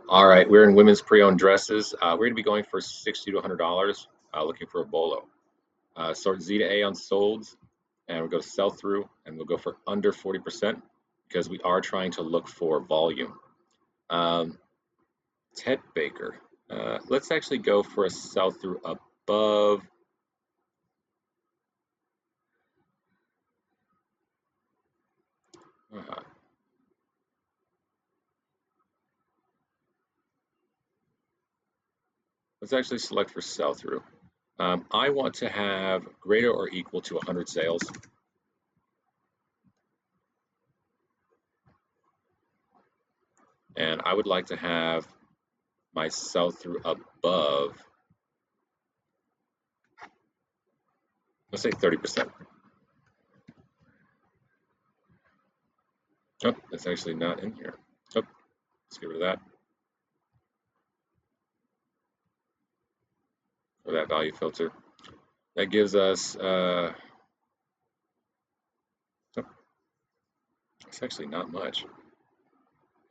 All right, we're in women's pre-owned dresses. We're going to be going for $60 to $100, looking for a bolo. Sort Z to A on solds, and we'll go sell through, and we'll go for under 40% because we are trying to look for volume. Um, Ted Baker, let's actually go for a sell through above. Uh, let's actually select for sell through. I want to have greater or equal to 100 sales, and I would like to have my sell through above, let's say 30%. Oh, it's actually not in here. Oh, let's get rid of that for that value filter. That gives us, oh, it's actually not much.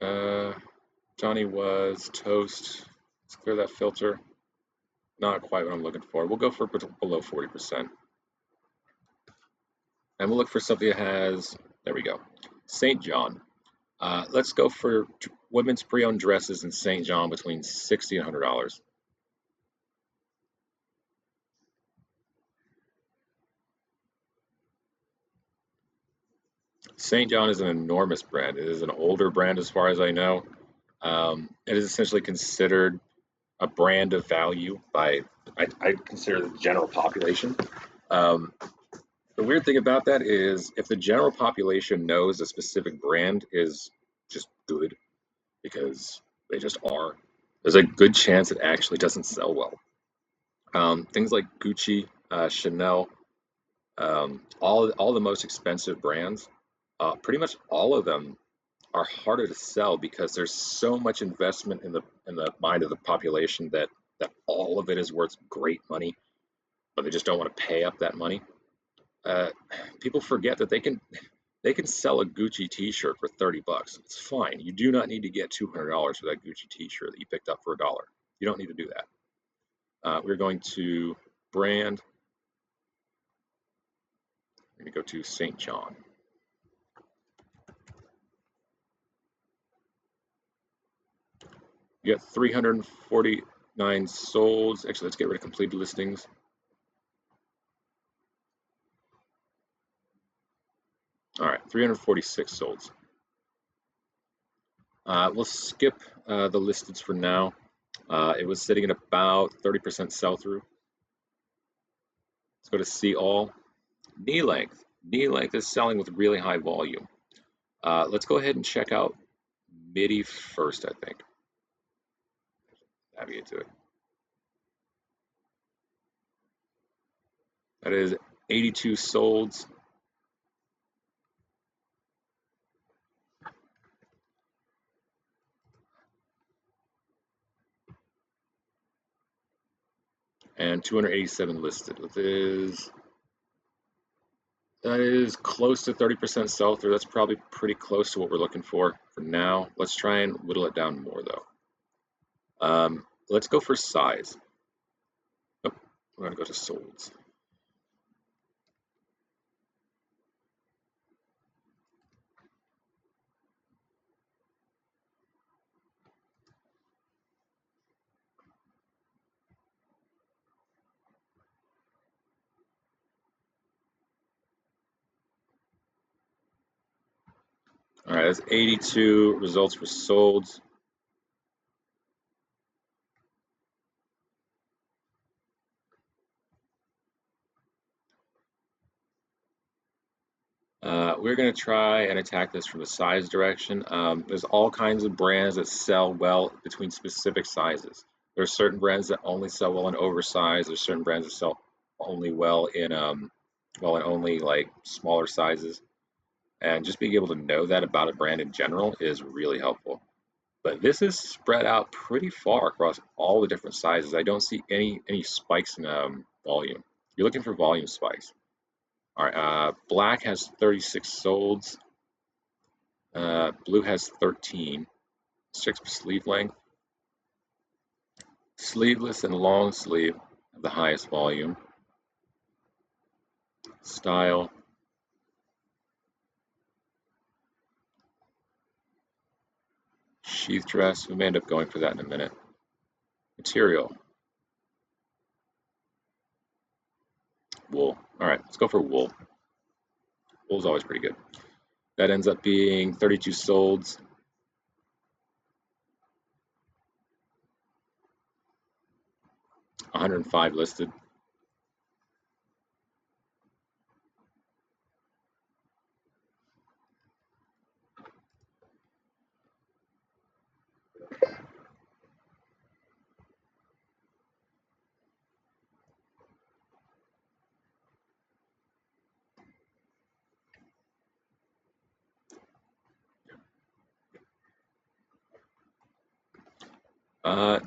Uh, Johnny was toast. Let's clear that filter. Not quite what I'm looking for. We'll go for below 40%. And we'll look for something that has, there we go, St. John. Let's go for women's pre-owned dresses in St. John between $60 and $100. St. John is an enormous brand. It is an older brand as far as I know. It is essentially considered a brand of value by, I consider the general population. Um, the weird thing about that is if the general population knows a specific brand is just good because they just are, there's a good chance it actually doesn't sell well. Things like Gucci, Chanel, all the most expensive brands, pretty much all of them are harder to sell because there's so much investment in the mind of the population that all of it is worth great money, but they just don't want to pay up that money. Uh, People forget that they can sell a Gucci T-shirt for 30 bucks. It's fine. You do not need to get $200 for that Gucci T-shirt that you picked up for a dollar. You don't need to do that. We're going to brand. We're going to go to St. John. You got 349 solds. Actually, let's get rid of completed listings. All right, 346 solds. We'll skip the listeds for now. It was sitting at about 30% sell through. Let's go to see all. Knee length. Knee length is selling with really high volume. Let's go ahead and check out MIDI first, I think. Navigate to it. That is 82 solds. And 287 listed. That is close to 30% sell through. That's probably pretty close to what we're looking for now. Let's try and whittle it down more though. Let's go for size. Oh, we're going to go to solds. All right, that's 82 results for solds. We're going to try and attack this from the size direction. There's all kinds of brands that sell well between specific sizes. There are certain brands that only sell well in oversized. There's certain brands that sell only well in only like smaller sizes. And just being able to know that about a brand in general is really helpful. But this is spread out pretty far across all the different sizes. I don't see any spikes in volume. You're looking for volume spikes. All right, black has 36 solds. Blue has 13. Six sleeve length. Sleeveless and long sleeve have the highest volume. Style. Sheath dress. We may end up going for that in a minute. Material. Wool. All right, let's go for wool. Wool's always pretty good. That ends up being 32 solds. $105 listed.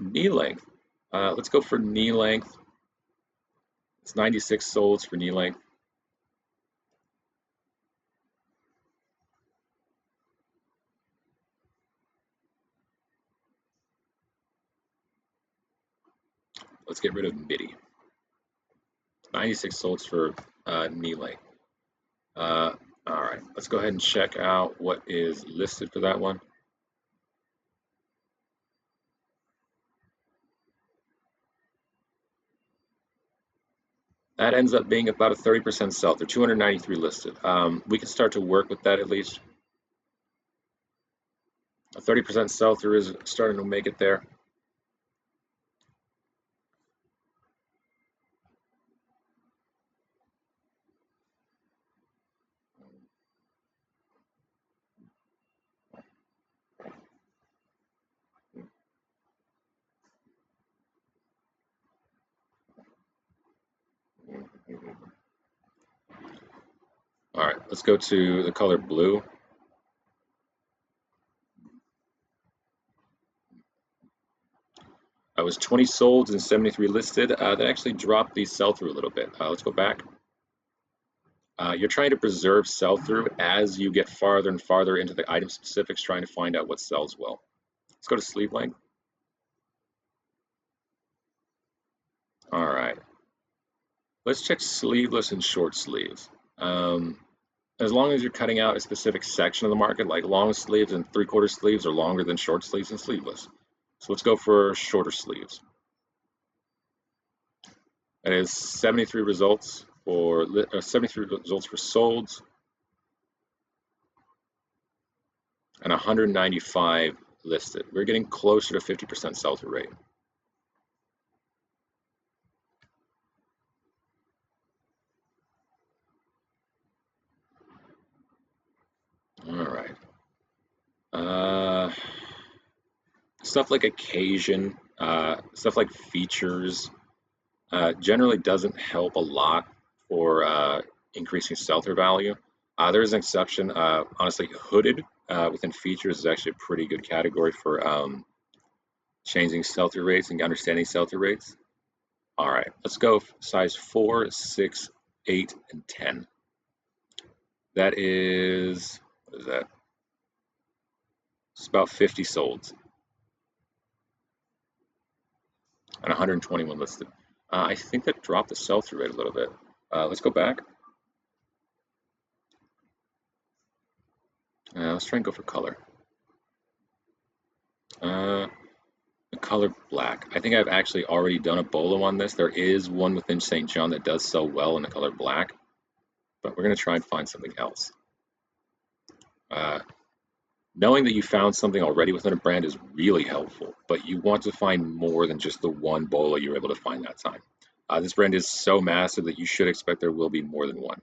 Knee length. Let's go for knee length. It's 96 solds for knee length. Let's get rid of midi. 96 solds for knee length. All right, let's go ahead and check out what is listed for that one. That ends up being about a 30% sell-through, 293 listed. We can start to work with that at least. A 30% sell-through is starting to make it there. All right, let's go to the color blue. I was 20 sold and 73 listed. That actually dropped the sell-through a little bit. Let's go back. You're trying to preserve sell-through as you get farther and farther into the item specifics, trying to find out what sells well. Let's go to sleeve length. All right. Let's check sleeveless and short sleeves. As long as you're cutting out a specific section of the market, like long sleeves and three-quarter sleeves are longer than short sleeves and sleeveless. So let's go for shorter sleeves. That is 73 results for 73 results for solds and 195 listed. We're getting closer to 50% sell-through rate. All right. Stuff like occasion, stuff like features, generally doesn't help a lot for increasing sell-through value. There's an exception. Honestly, hooded within features is actually a pretty good category for changing sell-through rates and understanding sell-through rates. All right, let's go size 4, 6, 8, and 10. That is, what is that? It's about 50 sold and 121 listed. I think that dropped the sell-through rate a little bit. Let's go back. Let's try and go for color. The color black. I think I've actually already done a Bolo on this. There is one within St. John that does sell well in the color black, but we're going to try and find something else. Knowing that you found something already within a brand is really helpful, but you want to find more than just the one Bolo you were able to find that time. This brand is so massive that you should expect there will be more than one.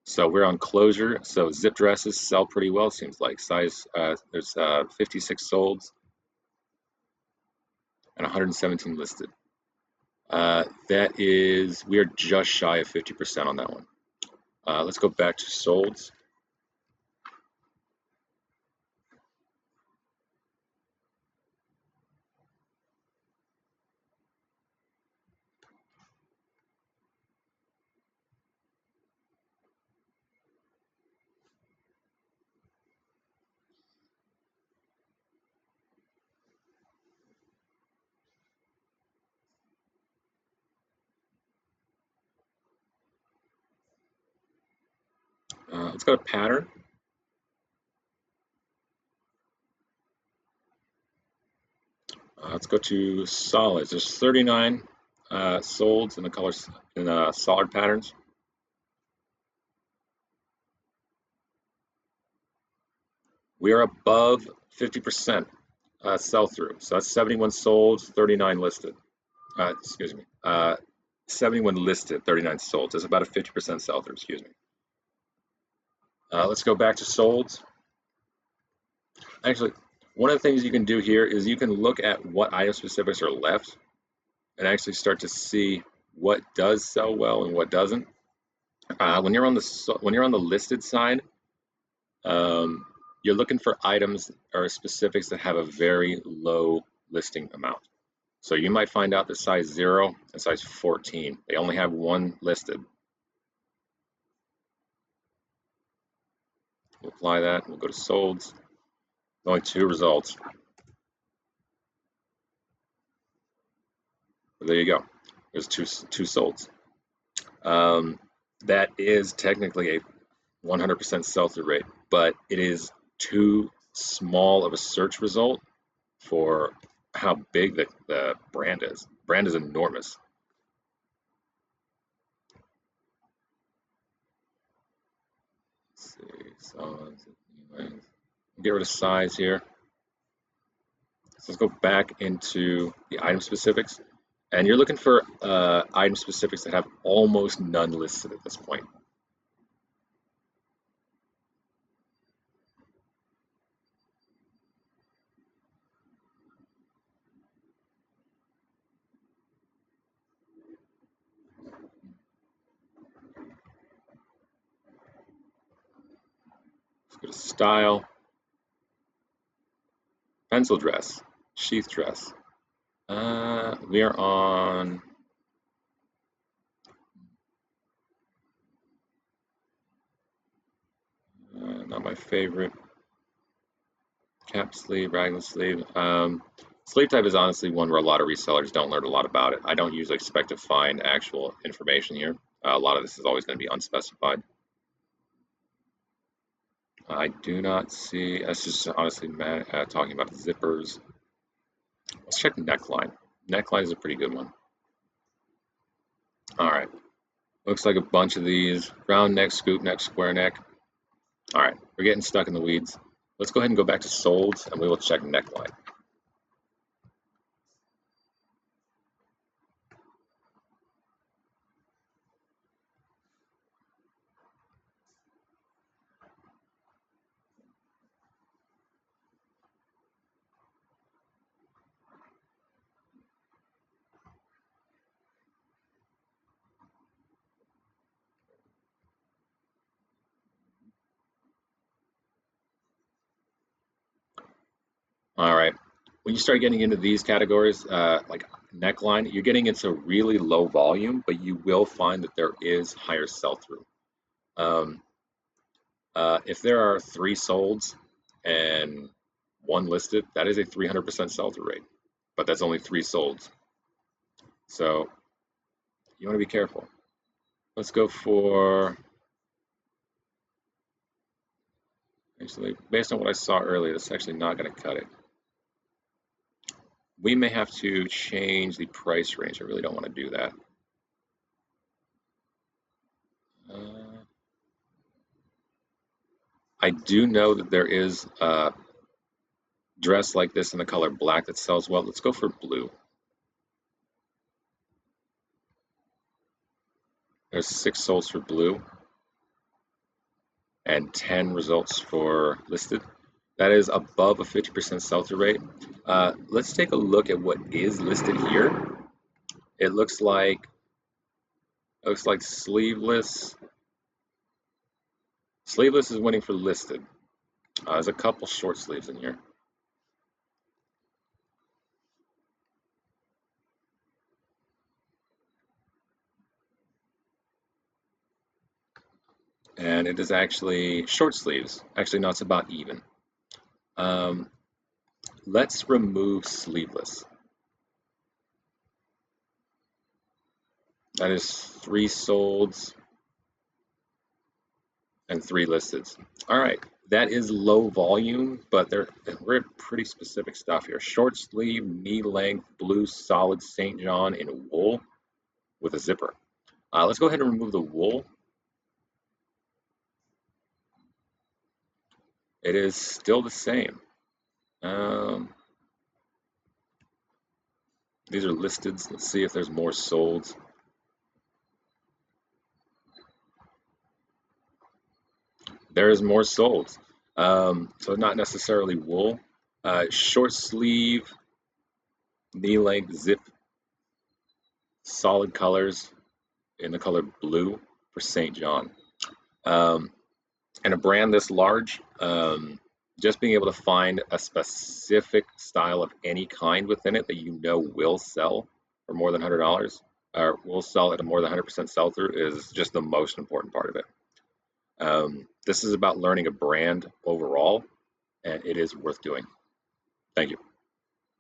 So we're on closure. So zip dresses sell pretty well, seems like. Size, there's 56 solds and 117 listed. That is, we are just shy of 50% on that one. Let's go back to solds. Let's go to pattern. Let's go to solids. There's 39 solds in the colors in solid patterns. We are above 50% sell through. So that's 71 sold, 39 listed. Excuse me. 71 listed, 39 sold. That's about a 50% sell through. Excuse me. Let's go back to solds. Actually, one of the things you can do here is you can look at what item specifics are left and actually start to see what does sell well and what doesn't. When you're on the listed side, you're looking for items or specifics that have a very low listing amount. So you might find out that size 0 and size 14, they only have one listed. We'll apply that. We'll go to solds. Only 2 results. There you go. There's two solds. That is technically a 100% sell-through rate, but it is too small of a search result for how big the brand is. Brand is enormous. Let's see, solids. Get rid of size here. So let's go back into the item specifics. And you're looking for item specifics that have almost none listed at this point. Let's go to style, pencil dress, sheath dress. We are on not my favorite. Cap sleeve, raglan sleeve. Sleeve type is honestly one where a lot of resellers don't learn a lot about it. I don't usually expect to find actual information here. A lot of this is always going to be unspecified. I do not see, that's just honestly talking about zippers. Let's check neckline. Neckline is a pretty good one. All right. Looks like a bunch of these. Round neck, scoop neck, square neck. All right, we're getting stuck in the weeds. Let's go ahead and go back to solds and we will check neckline. All right, when you start getting into these categories, like neckline, you're getting into really low volume, but you will find that there is higher sell-through. If there are 3 solds and 1 listed, that is a 300% sell-through rate, but that's only 3 solds. So you want to be careful. Let's go for, actually, based on what I saw earlier, that's actually not going to cut it. We may have to change the price range. I really don't want to do that. I do know that there is a dress like this in the color black that sells well. Let's go for blue. There's 6 solds for blue and 10 results for listed. That is above a 50% sell-through rate. Let's take a look at what is listed here. It looks like sleeveless. Sleeveless is winning for listed. There's a couple short sleeves in here. And it is actually short sleeves. Actually, no, it's about even. Let's remove sleeveless. That is 3 solds. and 3 listeds. All right, that is low volume, but we're pretty specific stuff here. Short sleeve, knee length, blue solid St. John in wool with a zipper. Let's go ahead and remove the wool. It is still the same. These are listeds. Let's see if there's more solds. There is more solds. So not necessarily wool. Short sleeve, knee length zip, solid colors in the color blue for St. John. And a brand this large, just being able to find a specific style of any kind within it that you know will sell for more than $100 or will sell at a more than 100% sell through is just the most important part of it. This is about learning a brand overall, and it is worth doing. Thank you.